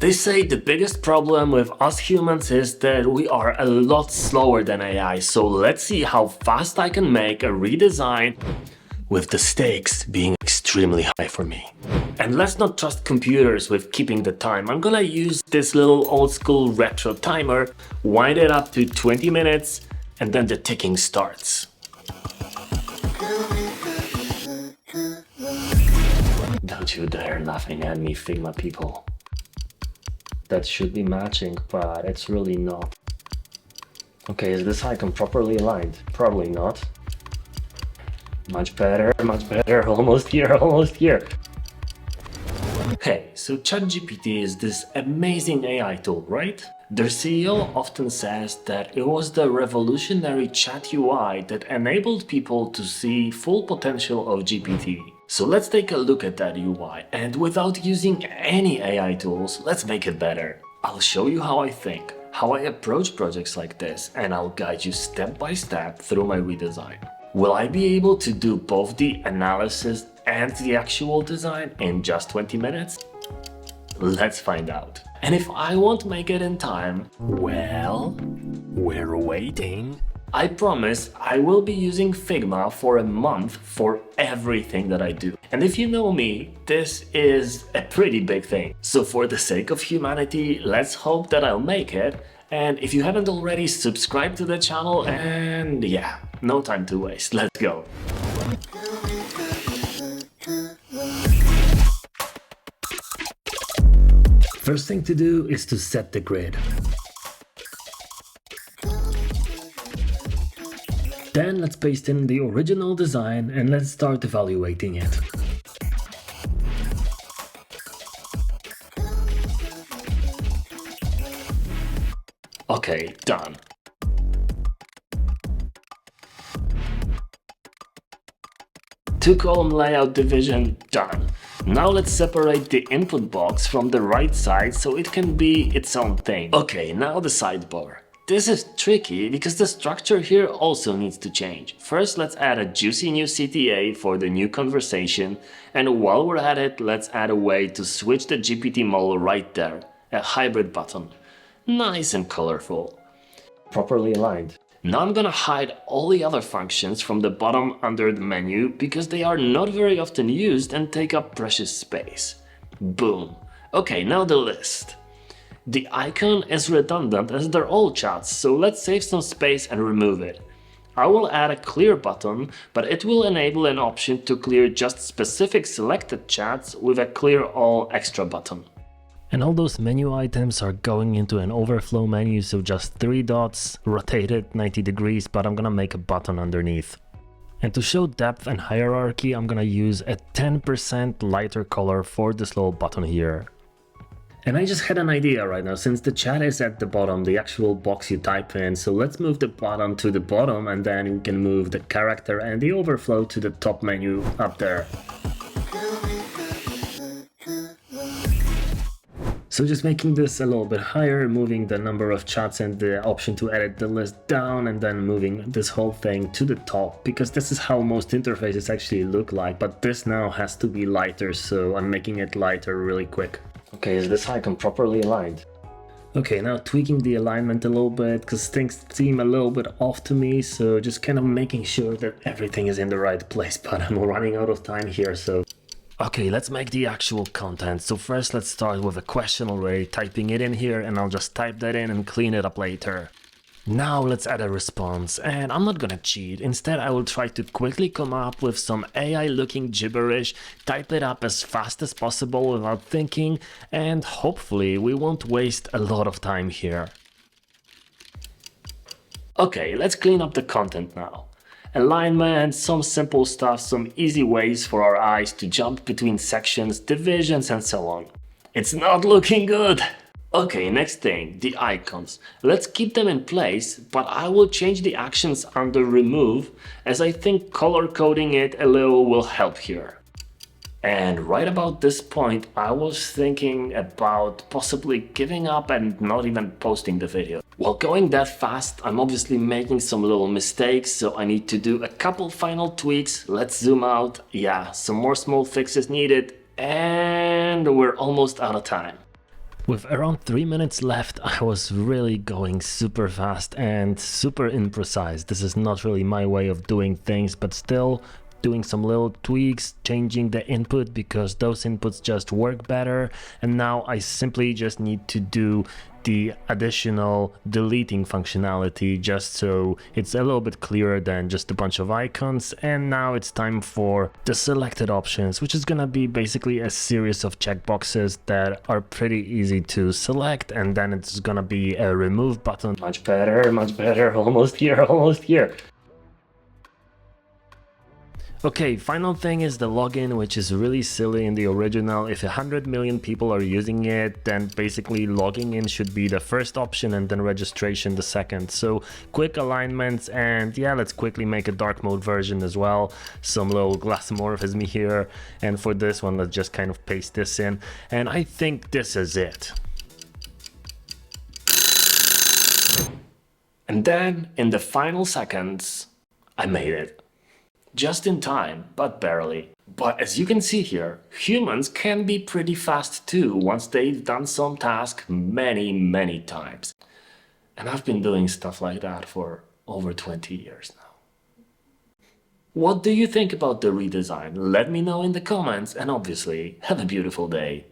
They say the biggest problem with us humans is that we are a lot slower than AI, so let's see how fast I can make a redesign with the stakes being extremely high for me. And let's not trust computers with keeping the time. I'm gonna use this little old school retro timer, wind it up to 20 minutes, and then the ticking starts. Don't you dare laughing at me, Figma people. That should be matching, but it's really not. Okay, is this icon properly aligned? Probably not. Much better, almost here, almost here. Hey, so Chat GPT is this amazing AI tool, right? Their CEO often says that it was the revolutionary chat UI that enabled people to see full potential of GPT. So let's take a look at that UI, and without using any AI tools, let's make it better. I'll show you how I think, how I approach projects like this, and I'll guide you step by step through my redesign. Will I be able to do both the analysis and the actual design in just 20 minutes? Let's find out. And if I won't make it in time, well, we're waiting. I promise I will be using Figma for a month for everything that I do. And if you know me, this is a pretty big thing. So for the sake of humanity, let's hope that I'll make it. And if you haven't already, subscribe to the channel, and yeah, no time to waste, let's go. First thing to do is to set the grid. Then let's paste in the original design and let's start evaluating it. Okay, done. Two-column layout division, done. Now let's separate the input box from the right side so it can be its own thing. Okay, now the sidebar. This is tricky because the structure here also needs to change. First, let's add a juicy new CTA for the new conversation, and while we're at it, let's add a way to switch the GPT model right there, a hybrid button. Nice and colorful. Properly aligned. Now I'm gonna hide all the other functions from the bottom under the menu because they are not very often used and take up precious space. Boom. Okay, now the list. The icon is redundant as they're all chats, so let's save some space and remove it. I will add a clear button, but it will enable an option to clear just specific selected chats with a clear all extra button. And all those menu items are going into an overflow menu, so just 3 dots, rotated 90 degrees, but I'm gonna make a button underneath. And to show depth and hierarchy, I'm gonna use a 10% lighter color for this little button here. And I just had an idea right now, since the chat is at the bottom, the actual box you type in, so let's move the button to the bottom and then we can move the character and the overflow to the top menu up there. So just making this a little bit higher, moving the number of chats and the option to edit the list down, and then moving this whole thing to the top, because this is how most interfaces actually look like, but this now has to be lighter, so I'm making it lighter really quick. Okay, is this icon properly aligned? Okay, now tweaking the alignment a little bit, because things seem a little bit off to me, so just kind of making sure that everything is in the right place, but I'm running out of time here, so... Okay, let's make the actual content. So first let's start with a question already, typing it in here, and I'll just type that in and clean it up later. Now let's add a response, and I'm not gonna cheat. Instead, I will try to quickly come up with some AI looking gibberish, type it up as fast as possible without thinking, and hopefully we won't waste a lot of time here. Okay, let's clean up the content now. Alignment, some simple stuff, some easy ways for our eyes to jump between sections, divisions, and so on. It's not looking good! Okay, next thing, the icons. Let's keep them in place, but I will change the actions under remove, as I think color coding it a little will help here. And right about this point, I was thinking about possibly giving up and not even posting the video. While going that fast, I'm obviously making some little mistakes, so I need to do a couple final tweaks. Let's zoom out. Yeah, some more small fixes needed, and we're almost out of time. With around 3 minutes left, I was really going super fast and super imprecise. This is not really my way of doing things, but still doing some little tweaks, changing the input because those inputs just work better. And now I simply just need to do the additional deleting functionality just so it's a little bit clearer than just a bunch of icons. And now it's time for the selected options, which is gonna be basically a series of checkboxes that are pretty easy to select, and then it's gonna be a remove button. Much better, almost here, almost here. Okay, final thing is the login, which is really silly in the original. If 100 million people are using it, then basically logging in should be the first option and then registration the second. So quick alignments, and yeah, let's quickly make a dark mode version as well. Some little glassomorphism here. And for this one, let's just kind of paste this in. And I think this is it. And then in the final seconds, I made it. Just in time, but barely. But as you can see here, humans can be pretty fast too once they've done some task many times. And I've been doing stuff like that for over 20 years now. What do you think about the redesign? Let me know in the comments, and obviously, have a beautiful day.